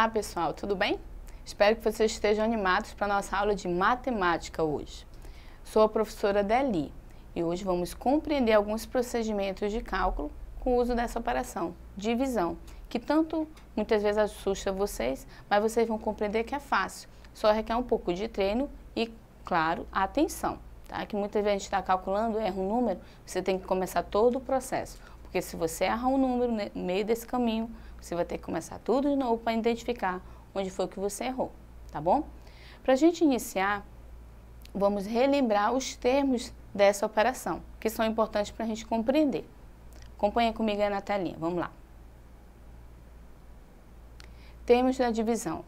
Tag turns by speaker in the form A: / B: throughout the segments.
A: Olá pessoal, tudo bem? Espero que vocês estejam animados para a nossa aula de matemática hoje. Sou a professora Deli e hoje vamos compreender alguns procedimentos de cálculo com o uso dessa operação, divisão, que muitas vezes assusta vocês, mas vocês vão compreender que é fácil, só requer um pouco de treino e, claro, atenção, tá? Que muitas vezes a gente está calculando, erra um número, você tem que começar todo o processo, porque se você errar um número no meio desse caminho, você vai ter que começar tudo de novo para identificar onde foi que você errou, tá bom? Para a gente iniciar, vamos relembrar os termos dessa operação, que são importantes para a gente compreender. Acompanha comigo aí na telinha, vamos lá. Termos da divisão.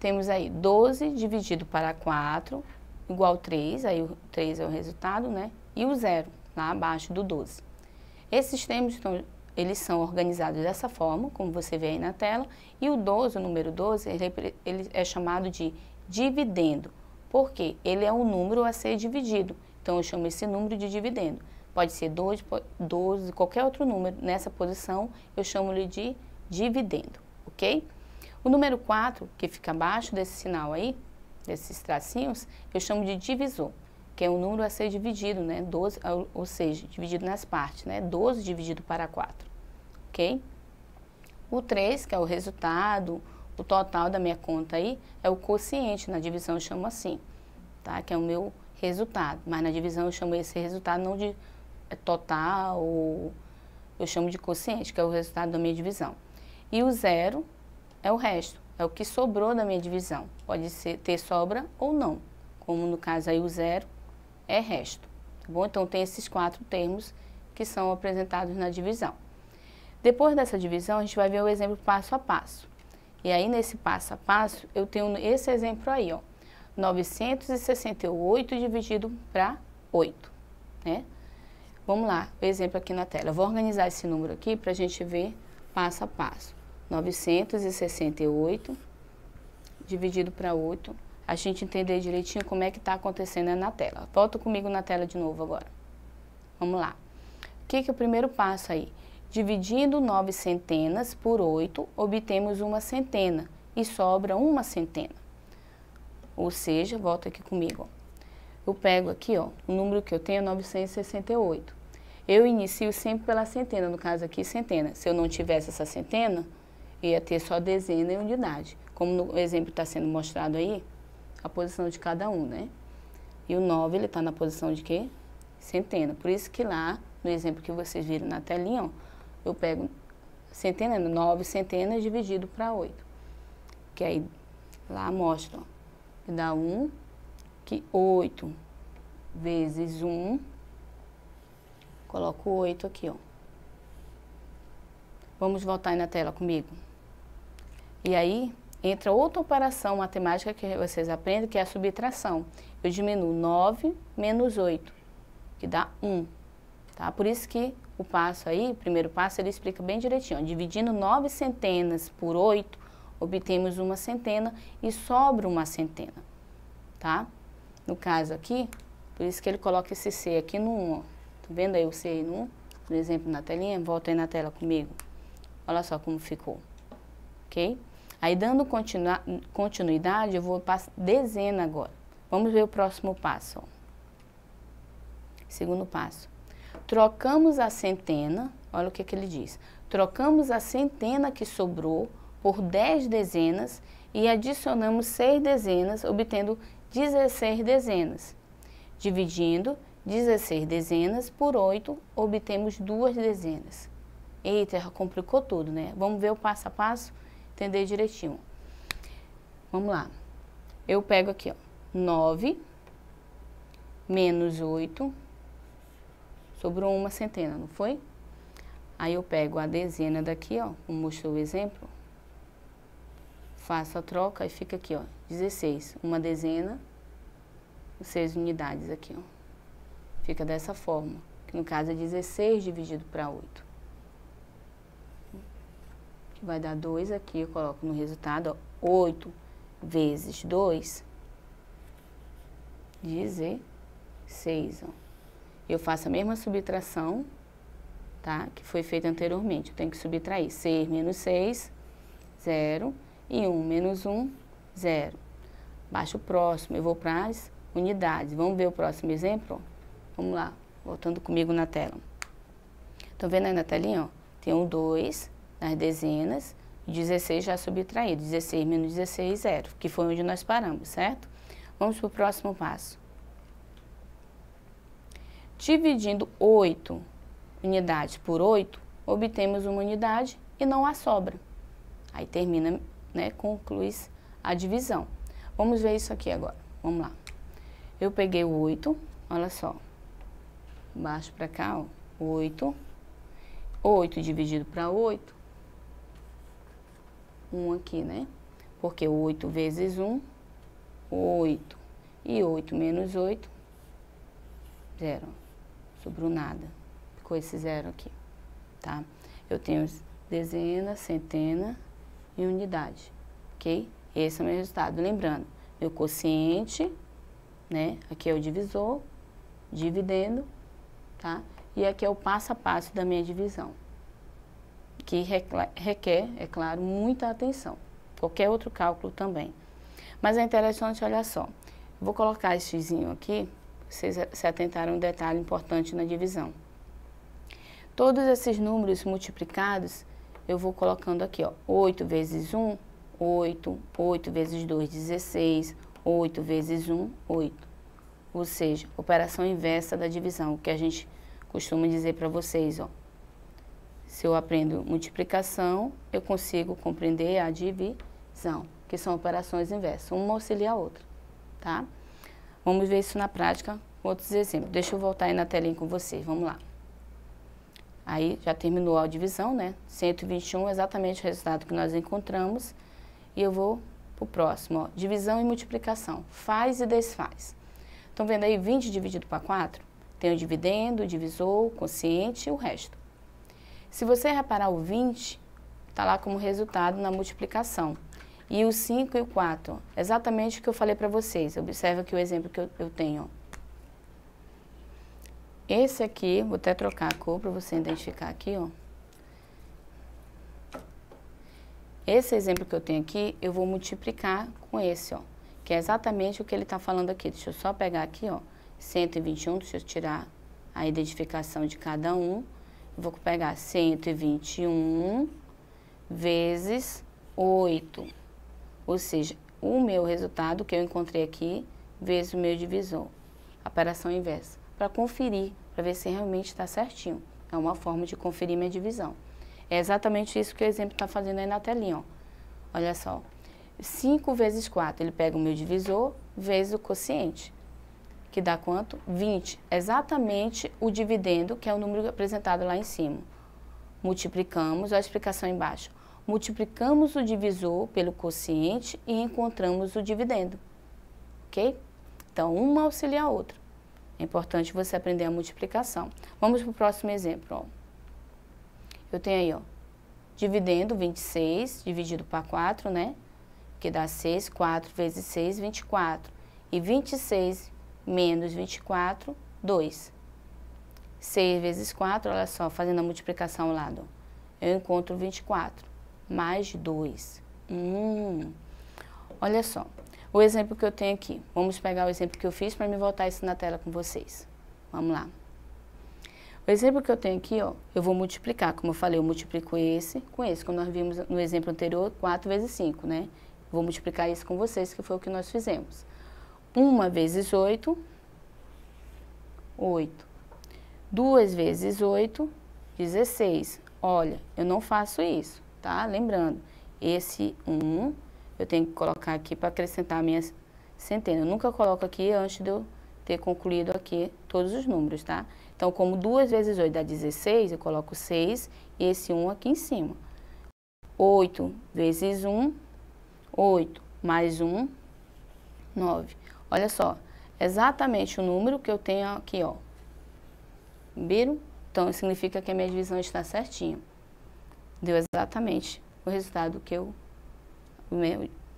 A: Temos aí 12 dividido para 4, igual 3, aí o 3 é o resultado, né? E o 0, lá abaixo do 12. Esses termos eles são organizados dessa forma, como você vê aí na tela, e o 12, o número 12, ele é chamado de dividendo, porque ele é um número a ser dividido, então eu chamo esse número de dividendo. Pode ser 12, qualquer outro número nessa posição, eu chamo-lhe de dividendo, ok? O número 4, que fica abaixo desse sinal aí, desses tracinhos, eu chamo de divisor, que é um número a ser dividido, né? 12, ou seja, dividido nas partes, né? 12 dividido para 4, ok? O 3, que é o resultado, o total da minha conta aí, é o quociente, na divisão eu chamo assim, tá? Que é o meu resultado, mas na divisão eu chamo esse resultado não de total, eu chamo de quociente, que é o resultado da minha divisão. E o 0 é o resto, é o que sobrou da minha divisão, pode ter sobra ou não, como no caso aí o 0 é resto, tá bom? Então tem esses 4 termos que são apresentados na divisão. Depois dessa divisão, a gente vai ver o exemplo passo a passo. E aí nesse passo a passo, eu tenho esse exemplo aí, ó, 968 dividido para 8, né? Vamos lá, o exemplo aqui na tela. Eu vou organizar esse número aqui para a gente ver passo a passo. 968 dividido para 8. A gente entender direitinho como é que está acontecendo na tela. Volta comigo na tela de novo agora. Vamos lá. O que é o primeiro passo aí? Dividindo 9 centenas por 8, obtemos uma centena e sobra uma centena. Ou seja, volta aqui comigo. Ó. Eu pego aqui, ó, o número que eu tenho é 968. Eu inicio sempre pela centena, no caso aqui, centena. Se eu não tivesse essa centena, ia ter só dezena e unidade. Como no exemplo está sendo mostrado aí, a posição de cada um, né? E o 9, ele está na posição de quê? Centena. Por isso que lá, no exemplo que vocês viram na telinha, ó, eu pego centena, 9 centenas dividido para 8. Que aí, lá mostra, ó, que dá 1, que 8 vezes 1, coloco 8 aqui, ó. Vamos voltar aí na tela comigo. E aí, entra outra operação matemática que vocês aprendem, que é a subtração. Eu diminuo 9 menos 8, que dá 1. Tá? Por isso que o passo aí, o primeiro passo, ele explica bem direitinho. Ó, dividindo 9 centenas por 8, obtemos uma centena e sobra uma centena. Tá? No caso aqui, por isso que ele coloca esse C aqui no 1. Ó. Tá vendo aí o C aí no 1? No exemplo na telinha, volta aí na tela comigo. Olha só como ficou. Ok? Aí, dando continuidade, eu vou para dezena agora. Vamos ver o próximo passo. Ó. Segundo passo. Trocamos a centena, olha o que ele diz. Trocamos a centena que sobrou por 10 dezenas e adicionamos 6 dezenas, obtendo 16 dezenas. Dividindo 16 dezenas por 8, obtemos 2 dezenas. Eita, já complicou tudo, né? Vamos ver o passo a passo? Entender direitinho. Vamos lá. Eu pego aqui, ó, 9 menos 8, sobrou uma centena, não foi? Aí eu pego a dezena daqui, ó, como mostrou o exemplo, faço a troca e fica aqui, ó, 16. Uma dezena, 6 unidades aqui, ó. Fica dessa forma, que no caso é 16 dividido para 8. Vai dar 2 aqui, eu coloco no resultado, ó, 8 vezes 2, 16, ó. Eu faço a mesma subtração, tá? Que foi feita anteriormente. Eu tenho que subtrair 6 menos 6, 0. E 1 menos 1, 0. Baixo o próximo, eu vou para as unidades. Vamos ver o próximo exemplo? Vamos lá, voltando comigo na tela. Estão vendo aí na telinha? Ó? Tem um 2 nas dezenas, 16 já subtraído. 16 menos 16, 0, que foi onde nós paramos, certo? Vamos para o próximo passo. Dividindo 8 unidades por 8, obtemos uma unidade e não há sobra. Aí termina, né, conclui a divisão. Vamos ver isso aqui agora. Vamos lá. Eu peguei o 8, olha só. Baixo para cá, ó. 8. 8 dividido para 8. 1 aqui, né? Porque 8 vezes 1, 8. E 8 menos 8, 0. Sobrou nada. Ficou esse 0 aqui, tá? Eu tenho dezena, centena e unidade, ok? Esse é o meu resultado. Lembrando, meu quociente, né? Aqui é o divisor, dividendo, tá? E aqui é o passo a passo da minha divisão, que requer, é claro, muita atenção. Qualquer outro cálculo também. Mas é interessante, olha só. Vou colocar esse xizinho aqui, vocês se atentaram a um detalhe importante na divisão. Todos esses números multiplicados, eu vou colocando aqui, ó. 8 vezes 1, 8. 8 vezes 2, 16. 8 vezes 1, 8. Ou seja, operação inversa da divisão, o que a gente costuma dizer para vocês, ó. Se eu aprendo multiplicação, eu consigo compreender a divisão, que são operações inversas, uma auxilia a outra, tá? Vamos ver isso na prática, outros exemplos. Deixa eu voltar aí na telinha com vocês, vamos lá. Aí já terminou a divisão, né? 121 é exatamente o resultado que nós encontramos. E eu vou para o próximo, ó. Divisão e multiplicação. Faz e desfaz. Estão vendo aí 20 dividido para 4? Tem o dividendo, o divisor, o quociente e o resto. Se você reparar o 20, está lá como resultado na multiplicação. E o 5 e o 4, ó, exatamente o que eu falei para vocês. Observa aqui o exemplo que eu tenho, ó. Esse aqui, vou até trocar a cor para você identificar aqui, ó. Esse exemplo que eu tenho aqui, eu vou multiplicar com esse, ó. Que é exatamente o que ele está falando aqui. Deixa eu só pegar aqui, ó. 121, deixa eu tirar a identificação de cada um. Eu vou pegar 121 vezes 8. Ou seja, o meu resultado que eu encontrei aqui, vezes o meu divisor. Operação inversa. Para conferir, para ver se realmente está certinho. É uma forma de conferir minha divisão. É exatamente isso que o exemplo está fazendo aí na telinha, ó. Olha só. 5 vezes 4, ele pega o meu divisor vezes o quociente. Que dá quanto? 20. Exatamente o dividendo, que é o número apresentado lá em cima. Multiplicamos, olha a explicação embaixo. Multiplicamos o divisor pelo quociente e encontramos o dividendo. Ok? Então, uma auxilia a outra. É importante você aprender a multiplicação. Vamos para o próximo exemplo, ó. Eu tenho aí, ó, dividendo 26 dividido para 4, né? Que dá 6, 4 vezes 6, 24. E 26 menos 24, 2. 6 vezes 4, olha só, fazendo a multiplicação ao lado. Eu encontro 24, mais 2. Olha só, o exemplo que eu tenho aqui. Vamos pegar o exemplo que eu fiz para me voltar isso na tela com vocês. Vamos lá. O exemplo que eu tenho aqui, ó, eu vou multiplicar. Como eu falei, eu multiplico esse com esse. Como nós vimos no exemplo anterior, 4 vezes 5, né? Vou multiplicar isso com vocês, que foi o que nós fizemos. 1 vezes 8, 8. 2 vezes 8, 16. Olha, eu não faço isso, tá? Lembrando, esse 1, eu tenho que colocar aqui para acrescentar a minha centena. Eu nunca coloco aqui antes de eu ter concluído aqui todos os números, tá? Então, como 2 vezes 8 dá 16, eu coloco 6 e esse 1 aqui em cima. 8 vezes 1, 8 mais 1, 9. Olha só, exatamente o número que eu tenho aqui, ó. Viram? Então, significa que a minha divisão está certinha. Deu exatamente o resultado que eu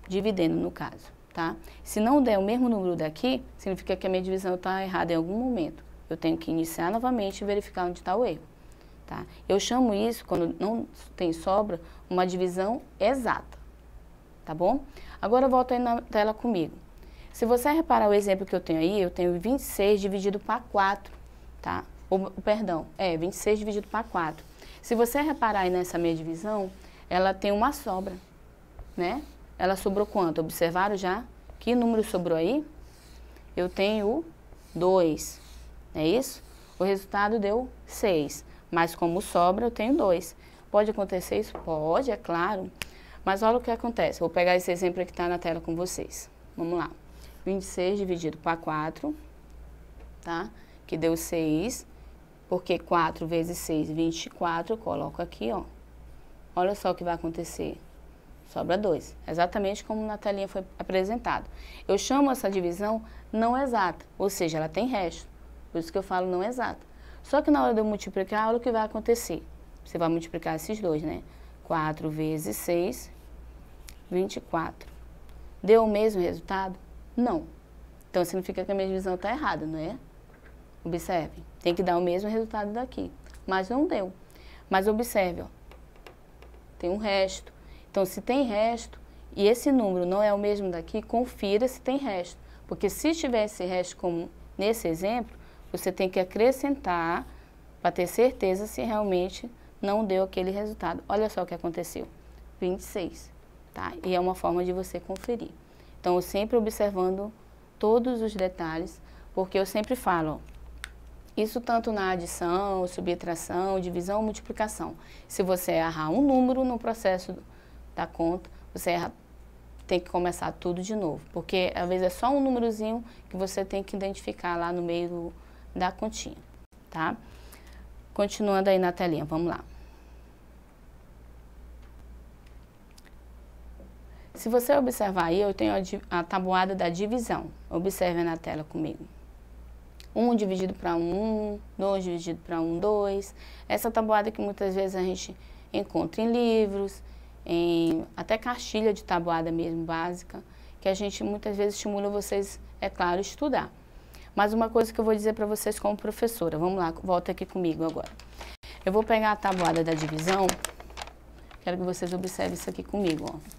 A: dividendo, no caso, tá? Se não der o mesmo número daqui, significa que a minha divisão está errada em algum momento. Eu tenho que iniciar novamente e verificar onde está o erro, tá? Eu chamo isso, quando não tem sobra, uma divisão exata, tá bom? Agora volta aí na tela comigo. Se você reparar o exemplo que eu tenho aí, eu tenho 26 dividido para 4, tá? Perdão, 26 dividido para 4. Se você reparar aí nessa minha divisão, ela tem uma sobra, né? Ela sobrou quanto? Observaram já? Que número sobrou aí? Eu tenho 2, é isso? O resultado deu 6, mas como sobra eu tenho 2. Pode acontecer isso? Pode, é claro. Mas olha o que acontece. Vou pegar esse exemplo que está na tela com vocês. Vamos lá. 26 dividido para 4, tá? Que deu 6, porque 4 vezes 6, 24, eu coloco aqui, ó. Olha só o que vai acontecer. Sobra 2, exatamente como na telinha foi apresentado. Eu chamo essa divisão não exata, ou seja, ela tem resto. Por isso que eu falo não exata. Só que na hora de eu multiplicar, olha o que vai acontecer. Você vai multiplicar esses dois, né? 4 vezes 6, 24. Deu o mesmo resultado? Não. Então significa que a minha divisão está errada, não é? Observe, tem que dar o mesmo resultado daqui. Mas não deu. Mas observe, ó. Tem um resto. Então, se tem resto e esse número não é o mesmo daqui, confira se tem resto. Porque se tiver esse resto como nesse exemplo, você tem que acrescentar para ter certeza se realmente não deu aquele resultado. Olha só o que aconteceu. 26, tá? E é uma forma de você conferir. Então, eu sempre observando todos os detalhes, porque eu sempre falo, ó, isso tanto na adição, subtração, divisão, multiplicação. Se você errar um número no processo da conta, você tem que começar tudo de novo, porque às vezes é só um númerozinho que você tem que identificar lá no meio da continha, tá? Continuando aí na telinha, vamos lá. Se você observar aí, eu tenho a tabuada da divisão. Observe na tela comigo. 1 dividido para 1, 2 dividido para 1, 2. Essa tabuada que muitas vezes a gente encontra em livros, em até cartilha de tabuada mesmo, básica, que a gente muitas vezes estimula vocês, é claro, estudar. Mas uma coisa que eu vou dizer para vocês como professora, vamos lá, volta aqui comigo agora. Eu vou pegar a tabuada da divisão, quero que vocês observem isso aqui comigo, ó.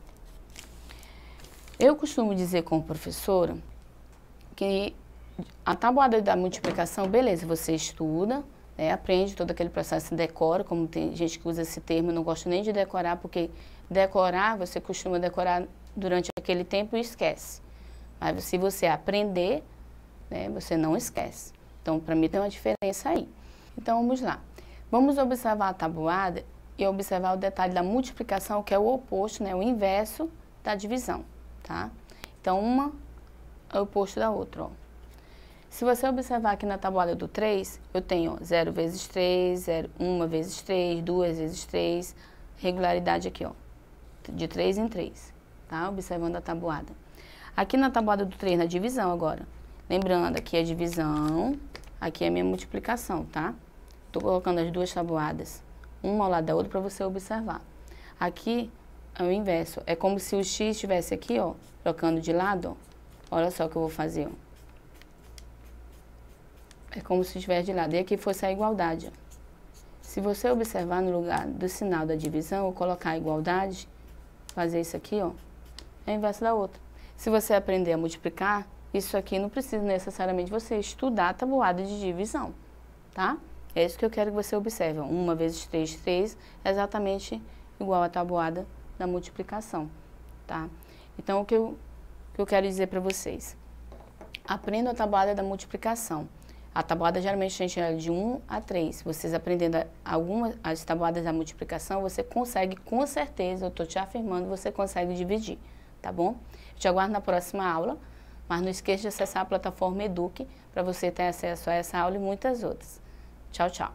A: Eu costumo dizer como professora que a tabuada da multiplicação, beleza, você estuda, né, aprende todo aquele processo, decora, como tem gente que usa esse termo, eu não gosto nem de decorar, porque decorar, você costuma decorar durante aquele tempo e esquece. Mas se você aprender, né, você não esquece. Então, para mim tem uma diferença aí. Então, vamos lá. Vamos observar a tabuada e observar o detalhe da multiplicação, que é o oposto, né, o inverso da divisão, tá? Então, uma é o oposto da outra, ó. Se você observar aqui na tabuada do 3, eu tenho 0 vezes 3, 1 vezes 3, 2 vezes 3, regularidade aqui, ó, de 3 em 3, tá? Observando a tabuada. Aqui na tabuada do 3, na divisão agora, lembrando, aqui é divisão, aqui é minha multiplicação, tá? Tô colocando as duas tabuadas, uma ao lado da outra, para você observar. Aqui é o inverso, é como se o x estivesse aqui, ó, trocando de lado, ó. Olha só o que eu vou fazer, ó. É como se estivesse de lado. E aqui fosse a igualdade. Se você observar no lugar do sinal da divisão, ou colocar a igualdade, fazer isso aqui, ó, é o inverso da outra. Se você aprender a multiplicar, isso aqui não precisa necessariamente você estudar a tabuada de divisão, tá? É isso que eu quero que você observe. 1 vezes 3, 3, é exatamente igual à tabuada da multiplicação, tá? Então, o que eu quero dizer para vocês? Aprenda a tabuada da multiplicação. A tabuada geralmente a gente é de 1 a 3. Vocês aprendendo as tabuadas da multiplicação, você consegue, com certeza, eu estou te afirmando, você consegue dividir, tá bom? Eu te aguardo na próxima aula, mas não esqueça de acessar a plataforma Eduque para você ter acesso a essa aula e muitas outras. Tchau, tchau.